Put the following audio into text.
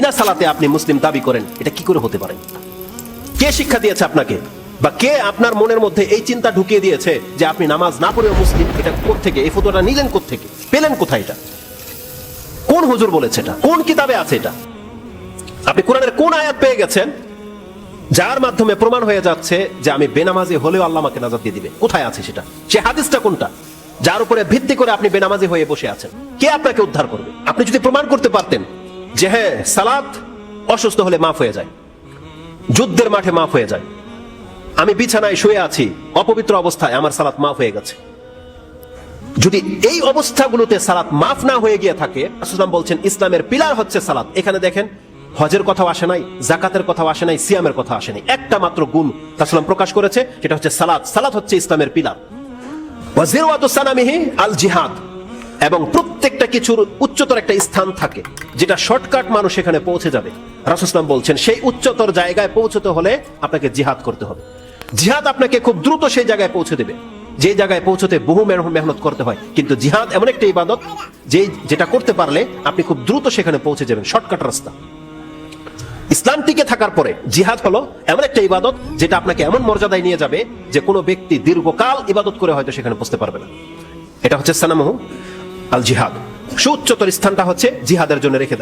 বিনা সালাতে আপনি মুসলিম দাবি করেন, এটা কি করে হতে পারে? কে শিক্ষা দিয়েছে আপনাকে, বা কে আপনার মনের মধ্যে এই চিন্তা ঢুকিয়ে দিয়েছে যে আপনি নামাজ না পড়েও মুসলিম? এটা কোত্থেকে, এই ফতোয়াটা নিলেন কোত্থেকে, পেলেন কোথায়? এটা কোন হুজুর বলেছে? এটা কোন কিতাবে আছে? এটা আপনি কোরআনের কোন আয়াত পেয়ে গেছেন যার মাধ্যমে প্রমাণ হয়ে যাচ্ছে যে আমি বেনামাজি হলেও আল্লাহ আমাকে নাজাত দিয়ে দিবে? কোথায় আছে সেটা? সে হাদিসটা কোনটা যার উপরে ভিত্তি করে আপনি বেনামাজি হয়ে বসে আছেন? কে আপনাকে উদ্ধার করবে? আপনি যদি প্রমাণ করতে পারতেন যে হ্যাঁ, সালাত অসুস্থ হলে মাফ হয়ে যায়, যুদ্ধের মাঠে মাফ হয়ে যায়, আমি বিছানায় শুয়ে আছি অপবিত্র অবস্থায়, আমার সালাত মাফ হয়ে গেছে, যদি এই অবস্থাগুলোতে সালাত মাফ না হয়ে গিয়ে থাকে, রাসূল বলছেন ইসলামের পিলার হচ্ছে সালাত। এখানে দেখেন হজের কথাও আসে নাই, যাকাতের কথাও আসে নাই, সিয়ামের কথা আসে নাই, একটা মাত্র গুণ রাসূল প্রকাশ করেছে, সেটা হচ্ছে সালাত। সালাত হচ্ছে ইসলামের পিলার। ওয়াজিরওয়াতু সানামিহি আল জিহাদ, এবং প্রত্যেকটা কিছুর উচ্চতর একটা স্থান থাকে যেটা শর্টকাট মানুষ এখানে পৌঁছে যাবে। রাসূল বলছেন সেই উচ্চতর জায়গায় পৌঁছতে হলে আপনাকে জিহাদ করতে হবে। জিহাদ আপনাকে খুব দ্রুত সেই জায়গায় পৌঁছে দেবে যে জায়গায় পৌঁছতে বহু মেহনত করতে হয়। কিন্তু জিহাদ এমন একটা ইবাদত যেটা করতে পারলে আপনি খুব দ্রুত সেখানে পৌঁছে যাবেন, শর্টকাট রাস্তা। ইসলাম টিকে থাকার পরে জিহাদ হলো এমন একটা ইবাদত যেটা আপনাকে এমন মর্যাদায় নিয়ে যাবে যে কোনো ব্যক্তি দীর্ঘকাল ইবাদত করে হয়তো সেখানে পৌঁছতে পারবে না। এটা হচ্ছে সানামহু আল জিহাদ। সুউচ্চতর স্থানটা হচ্ছে জিহাদের জন্য রেখে দেয়।